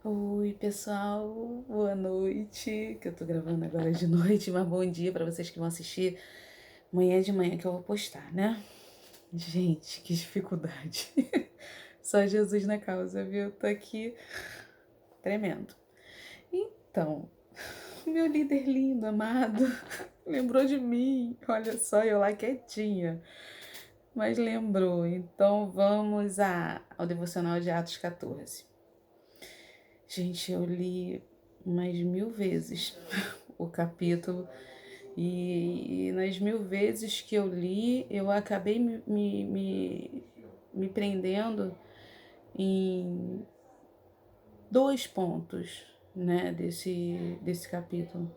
Oi, pessoal, boa noite. Que eu tô gravando agora de noite, mas bom dia pra vocês que vão assistir amanhã de manhã que eu vou postar, né? Gente, que dificuldade. Só Jesus na causa, viu? Tô aqui tremendo. Então, meu líder lindo, amado, lembrou de mim. Olha só, eu lá quietinha, mas lembrou. Então vamos ao devocional de Atos 14. Gente, eu li umas 1000 vezes o capítulo e nas 1000 vezes que eu li, eu acabei me prendendo em dois pontos, né, desse capítulo.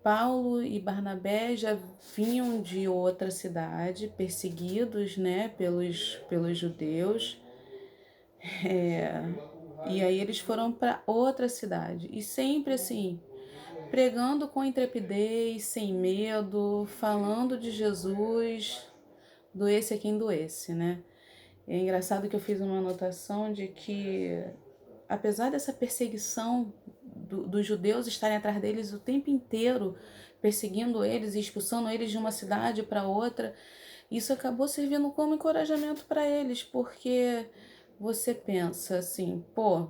Paulo e Barnabé já vinham de outra cidade, perseguidos, né, pelos judeus. E aí eles foram para outra cidade. E sempre assim, pregando com intrepidez, sem medo, falando de Jesus, doesse a quem doesse, né? É engraçado que eu fiz uma anotação de que, apesar dessa perseguição dos judeus estarem atrás deles o tempo inteiro, perseguindo eles e expulsando eles de uma cidade para outra, isso acabou servindo como encorajamento para eles, porque você pensa assim, pô,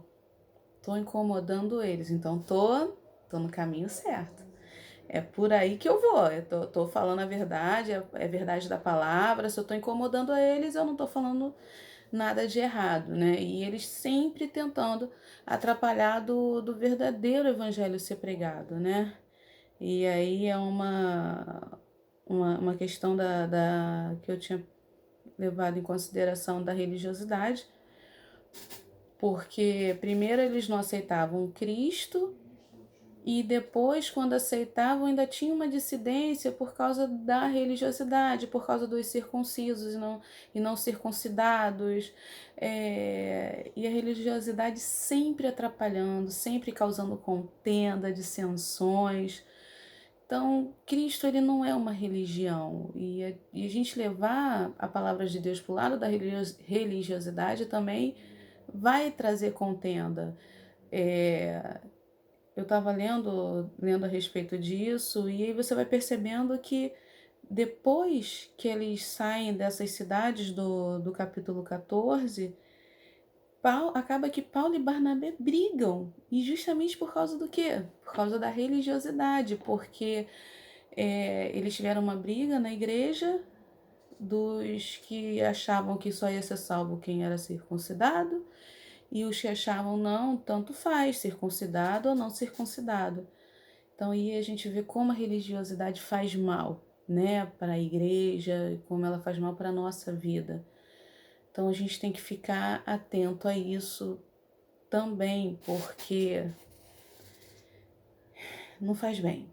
tô incomodando eles, então tô no caminho certo. É por aí que eu vou. Eu tô falando a verdade, é verdade da palavra. Se eu tô incomodando a eles, eu não tô falando nada de errado, né? E eles sempre tentando atrapalhar do verdadeiro evangelho ser pregado, né? E aí é uma questão que eu tinha levado em consideração da religiosidade, porque primeiro eles não aceitavam Cristo e depois, quando aceitavam, ainda tinha uma dissidência por causa da religiosidade, por causa dos circuncisos e não circuncidados. E a religiosidade sempre atrapalhando, sempre causando contenda, dissensões. Então, Cristo ele não é uma religião. E a gente levar a palavra de Deus para o lado da religiosidade também vai trazer contenda. É, eu estava lendo a respeito disso, e aí você vai percebendo que depois que eles saem dessas cidades do capítulo 14, acaba que Paulo e Barnabé brigam. E justamente por causa do quê? Por causa da religiosidade, porque eles tiveram uma briga na igreja dos que achavam que só ia ser salvo quem era circuncidado, e os que achavam não, tanto faz, circuncidado ou não circuncidado. Então aí a gente vê como a religiosidade faz mal, né, para a igreja, como ela faz mal para a nossa vida. Então a gente tem que ficar atento a isso também, porque não faz bem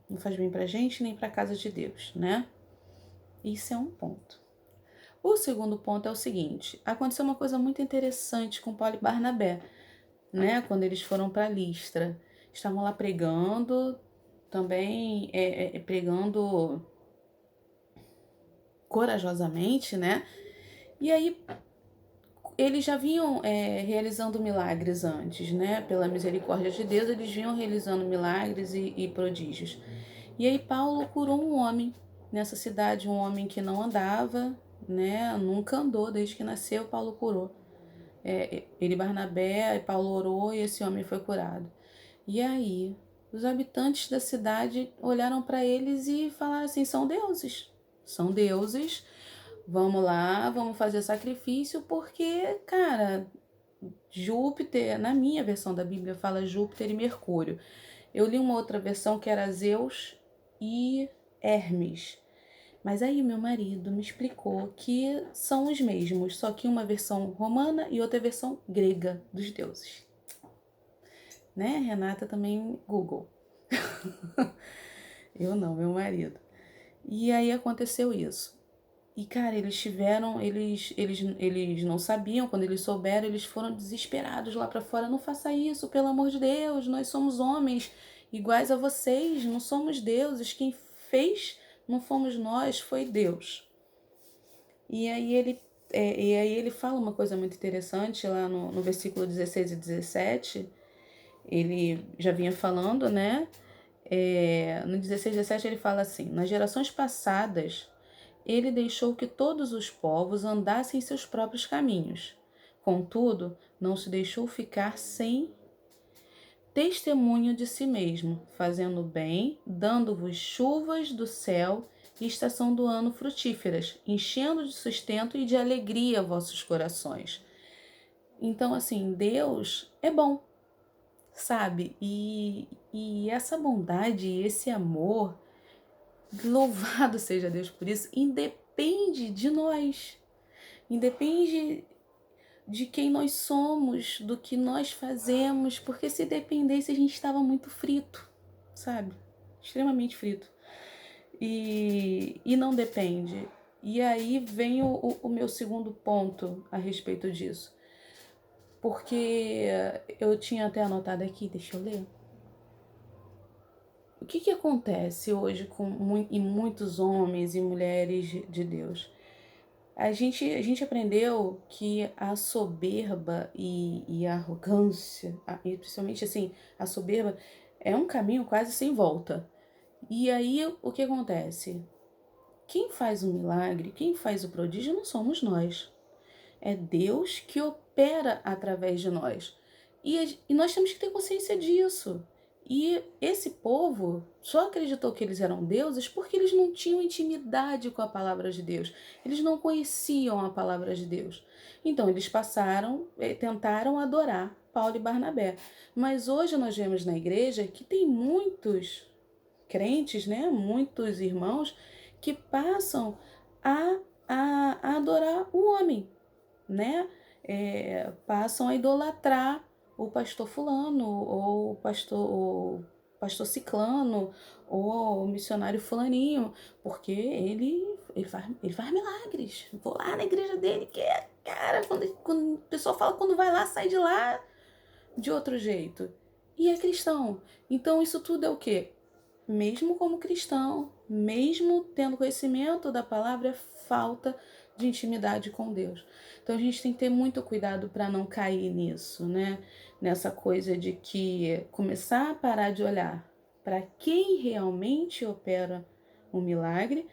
para a gente nem para a casa de Deus, né? Isso é um ponto. O segundo ponto é o seguinte: aconteceu uma coisa muito interessante com Paulo e Barnabé, né? Quando eles foram para Listra, estavam lá pregando, também pregando corajosamente, né? E aí eles já vinham realizando milagres antes, né? Pela misericórdia de Deus, eles vinham realizando milagres e prodígios. E aí Paulo curou um homem nessa cidade, um homem que não andava, né? Nunca andou desde que nasceu, Paulo curou. Ele, Barnabé, Paulo orou e esse homem foi curado. E aí os habitantes da cidade olharam para eles e falaram assim: são deuses. Vamos lá, vamos fazer sacrifício, porque, cara, Júpiter, na minha versão da Bíblia fala Júpiter e Mercúrio. Eu li uma outra versão que era Zeus e Hermes. Mas aí meu marido me explicou que são os mesmos, só que uma versão romana e outra versão grega dos deuses. Né? Renata também Google. Eu não, meu marido. E aí aconteceu isso. E, cara, eles não sabiam, quando eles souberam, eles foram desesperados lá pra fora. Não faça isso, pelo amor de Deus, nós somos homens iguais a vocês, não somos deuses. Quem fez não fomos nós, foi Deus. E aí ele fala uma coisa muito interessante lá no versículo 16 e 17, ele já vinha falando, né? No 16:17 ele fala assim: nas gerações passadas, ele deixou que todos os povos andassem em seus próprios caminhos. Contudo, não se deixou ficar sem testemunho de si mesmo, fazendo bem, dando-vos chuvas do céu e estação do ano frutíferas, enchendo de sustento e de alegria vossos corações. Então, assim, Deus é bom, sabe? E essa bondade, esse amor, louvado seja Deus por isso, independe de nós, independe de quem nós somos, do que nós fazemos, porque se dependesse a gente estava muito frito, sabe? Extremamente frito. E não depende. E aí vem o meu segundo ponto a respeito disso. Porque eu tinha até anotado aqui, deixa eu ler. O que acontece hoje em muitos homens e mulheres de Deus? A gente aprendeu que a soberba e a arrogância, e principalmente assim, a soberba é um caminho quase sem volta. E aí o que acontece? Quem faz o milagre, quem faz o prodígio não somos nós. É Deus que opera através de nós. E nós temos que ter consciência disso. E esse povo só acreditou que eles eram deuses porque eles não tinham intimidade com a palavra de Deus. Eles não conheciam a palavra de Deus. Então eles tentaram adorar Paulo e Barnabé. Mas hoje nós vemos na igreja que tem muitos crentes, né? Muitos irmãos que passam a, a adorar o homem, né? Passam a idolatrar o pastor fulano, ou o pastor ciclano, ou o missionário fulaninho, porque ele faz milagres. Vou lá na igreja dele, que é, cara, quando a pessoa fala, quando vai lá, sai de lá de outro jeito. E é cristão. Então isso tudo é o quê? Mesmo como cristão, mesmo tendo conhecimento da palavra, é falta de intimidade com Deus. Então a gente tem que ter muito cuidado para não cair nisso, né? Nessa coisa de que começar a parar de olhar para quem realmente opera o milagre,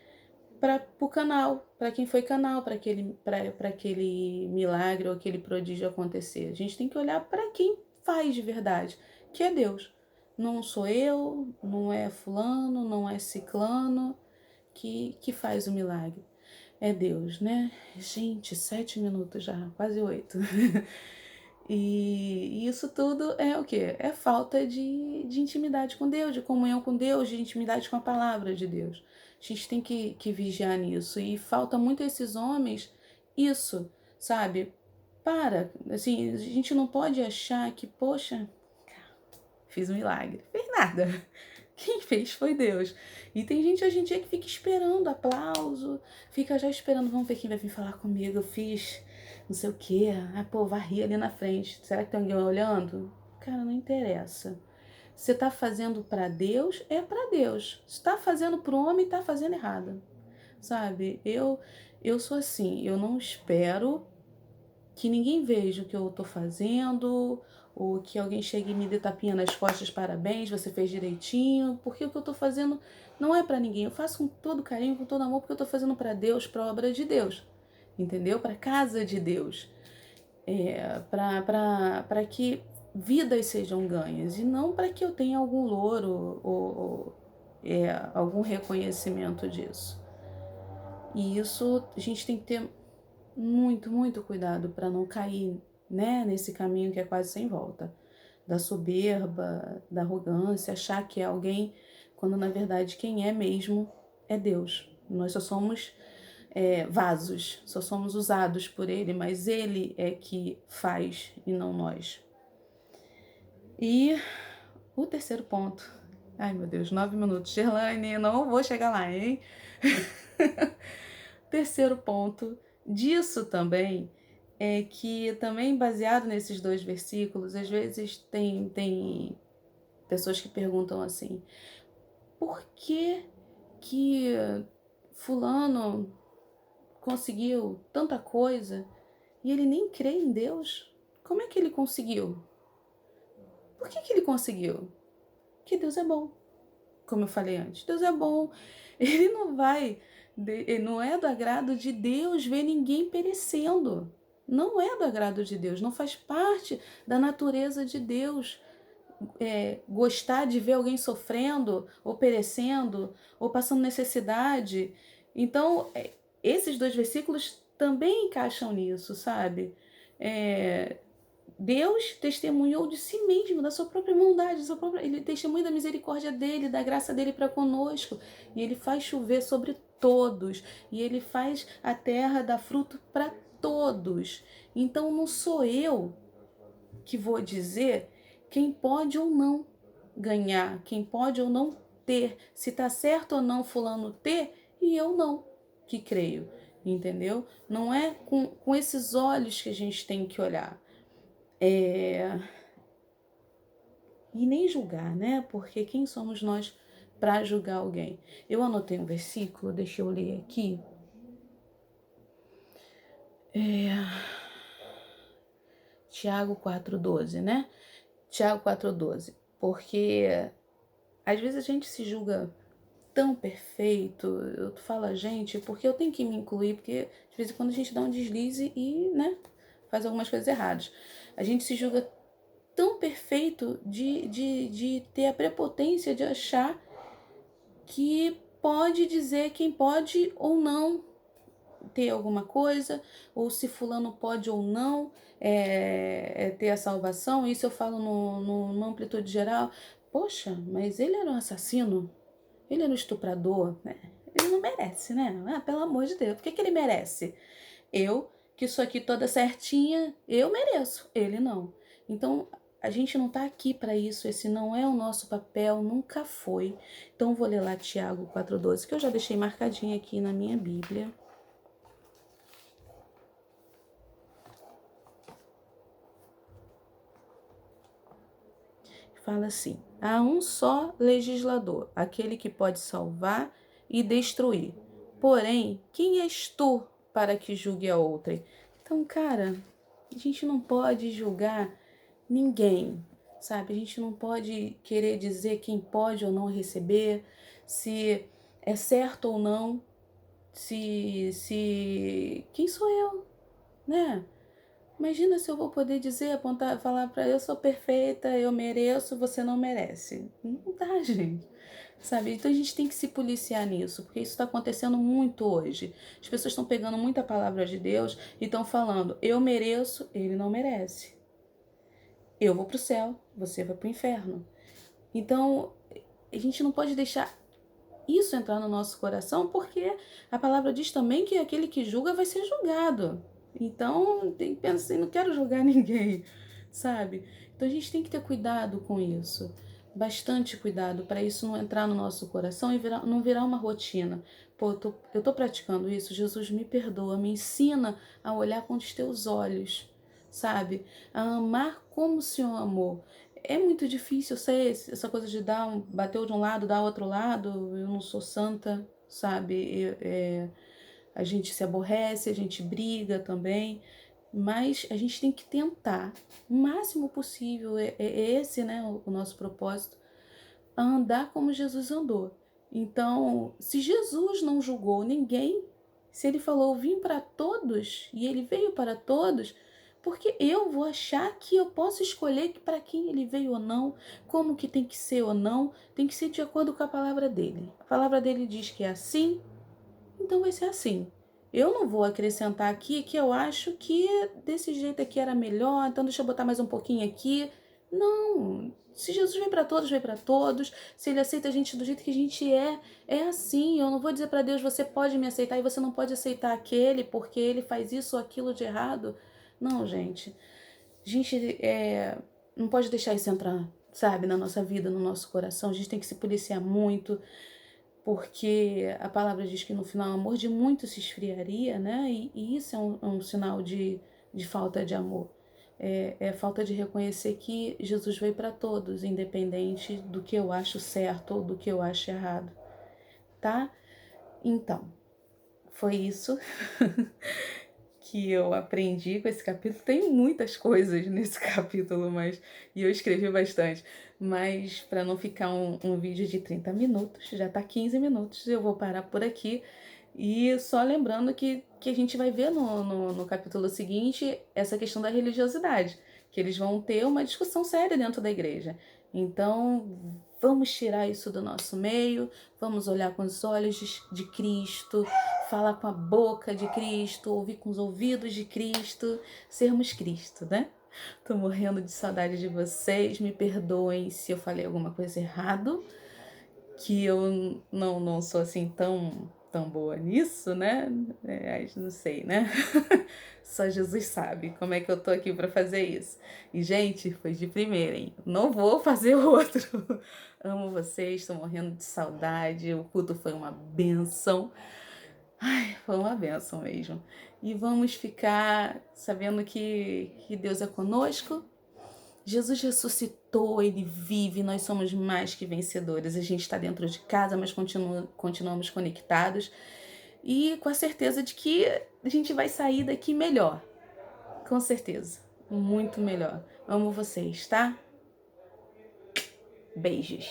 para o canal, para quem foi canal, para aquele milagre ou aquele prodígio acontecer. A gente tem que olhar para quem faz de verdade, que é Deus. Não sou eu, não é fulano, não é ciclano que faz o milagre. É Deus, né? Gente, 7 minutos já, quase 8. E isso tudo é o quê? É falta de intimidade com Deus, de comunhão com Deus, de intimidade com a palavra de Deus. A gente tem que vigiar nisso. E falta muito a esses homens isso, sabe? Assim, a gente não pode achar que, poxa, fiz um milagre. Fez nada. Quem fez foi Deus. E tem gente hoje em dia que fica esperando aplauso, fica já esperando, vamos ver quem vai vir falar comigo. Eu fiz não sei o quê. Ah, pô, varri ali na frente. Será que tem alguém olhando? Cara, não interessa. Se tá fazendo para Deus, é para Deus. Se tá fazendo pro homem, tá fazendo errado. Sabe? Eu sou assim, eu não espero que ninguém veja o que eu tô fazendo, ou que alguém chegue e me dê tapinha nas costas, parabéns, você fez direitinho, porque o que eu tô fazendo não é para ninguém. Eu faço com todo carinho, com todo amor, porque eu tô fazendo para Deus, para obra de Deus, entendeu? Para casa de Deus, para que vidas sejam ganhas e não para que eu tenha algum louro ou algum reconhecimento disso. E isso a gente tem que ter muito, muito cuidado para não cair, né, nesse caminho que é quase sem volta, da soberba, da arrogância, achar que é alguém, quando na verdade quem é mesmo é Deus. Nós só somos vasos, só somos usados por Ele, mas Ele é que faz e não nós. E o terceiro ponto. Ai, meu Deus, 9 minutos. Gerlane, não vou chegar lá, hein? Terceiro ponto disso também é que, também baseado nesses dois versículos, às vezes tem pessoas que perguntam assim: por que fulano conseguiu tanta coisa e ele nem crê em Deus? Como é que ele conseguiu? Por que ele conseguiu? Porque Deus é bom. Como eu falei antes, Deus é bom. Ele não vai, não é do agrado de Deus ver ninguém perecendo. Não é do agrado de Deus, não faz parte da natureza de Deus gostar de ver alguém sofrendo, ou perecendo, ou passando necessidade. Então, esses dois versículos também encaixam nisso, sabe? Deus testemunhou de si mesmo, da sua própria bondade, ele testemunha da misericórdia dele, da graça dele para conosco. E ele faz chover sobre todos. E ele faz a terra dar fruto para todos. Então não sou eu que vou dizer quem pode ou não ganhar, quem pode ou não ter, se está certo ou não fulano ter e eu não, que creio, entendeu? Não é com esses olhos que a gente tem que olhar. E nem julgar, né? Porque quem somos nós para julgar alguém? Eu anotei um versículo, deixa eu ler aqui. Tiago 4,12, né? Tiago 4,12. Porque às vezes a gente se julga tão perfeito, eu falo a gente, porque eu tenho que me incluir, porque de vez em quando a gente dá um deslize e, né, faz algumas coisas erradas. A gente se julga tão perfeito de ter a prepotência de achar que pode dizer quem pode ou não ter alguma coisa, ou se fulano pode ou não ter a salvação. Isso eu falo numa amplitude geral. Poxa, mas ele era um assassino, ele era um estuprador, né? Ele não merece, né? Ah, pelo amor de Deus, por que ele merece? Eu, que sou aqui toda certinha, eu mereço, ele não. Então, a gente não tá aqui para isso, esse não é o nosso papel, nunca foi. Então, vou ler lá Tiago 4,12, que eu já deixei marcadinho aqui na minha Bíblia. Fala assim: há um só legislador, aquele que pode salvar e destruir. Porém, quem és tu para que julgue a outrem? Então, cara, a gente não pode julgar ninguém, sabe? A gente não pode querer dizer quem pode ou não receber, se é certo ou não, se quem sou eu, né? Imagina se eu vou poder dizer, apontar, falar para eu sou perfeita, eu mereço, você não merece. Não dá, gente. Sabe? Então a gente tem que se policiar nisso, porque isso está acontecendo muito hoje. As pessoas estão pegando muita palavra de Deus e estão falando, eu mereço, ele não merece. Eu vou para o céu, você vai para o inferno. Então a gente não pode deixar isso entrar no nosso coração, porque a palavra diz também que aquele que julga vai ser julgado. Então, tem que pensar assim, não quero julgar ninguém, sabe? Então a gente tem que ter cuidado com isso. Bastante cuidado para isso não entrar no nosso coração e não virar uma rotina. Pô, eu tô praticando isso, Jesus me perdoa, me ensina a olhar com os teus olhos, sabe? A amar como o Senhor amou. É muito difícil, eu sei, essa coisa de bateu de um lado, dar outro lado, eu não sou santa, sabe? A gente se aborrece, a gente briga também, mas a gente tem que tentar, o máximo possível, é esse, né, o nosso propósito, a andar como Jesus andou. Então, se Jesus não julgou ninguém, se ele falou vim para todos e ele veio para todos, porque eu vou achar que eu posso escolher para quem ele veio ou não, como que tem que ser ou não, tem que ser de acordo com a palavra dele. A palavra dele diz que é assim, então vai ser assim. Eu não vou acrescentar aqui que eu acho que desse jeito aqui era melhor, então deixa eu botar mais um pouquinho aqui. Não. Se Jesus veio para todos, veio para todos. Se ele aceita a gente do jeito que a gente é assim. Eu não vou dizer para Deus, você pode me aceitar e você não pode aceitar aquele porque ele faz isso ou aquilo de errado. Não, gente. A gente não pode deixar isso entrar, sabe, na nossa vida, no nosso coração. A gente tem que se policiar muito, porque a palavra diz que no final o amor de muitos se esfriaria, né? E isso é um sinal de falta de amor. É falta de reconhecer que Jesus veio para todos, independente do que eu acho certo ou do que eu acho errado, tá? Então, foi isso que eu aprendi com esse capítulo. Tem muitas coisas nesse capítulo, e eu escrevi bastante. Mas para não ficar um vídeo de 30 minutos, já tá 15 minutos, eu vou parar por aqui. E só lembrando que a gente vai ver no capítulo seguinte essa questão da religiosidade, que eles vão ter uma discussão séria dentro da igreja. Então, vamos tirar isso do nosso meio, vamos olhar com os olhos de Cristo, falar com a boca de Cristo, ouvir com os ouvidos de Cristo, sermos Cristo, né? Tô morrendo de saudade de vocês, me perdoem se eu falei alguma coisa errado, que eu não sou assim tão boa nisso, né? Não sei, né? Só Jesus sabe como é que eu tô aqui pra fazer isso. E, gente, foi de primeira, hein? Não vou fazer outro. Amo vocês, tô morrendo de saudade. O culto foi uma benção. Ai, foi uma benção mesmo. E vamos ficar sabendo que Deus é conosco. Jesus ressuscitou, Ele vive, nós somos mais que vencedores. A gente está dentro de casa, mas continuamos conectados e com a certeza de que a gente vai sair daqui melhor. Com certeza, muito melhor. Amo vocês, tá? Beijos.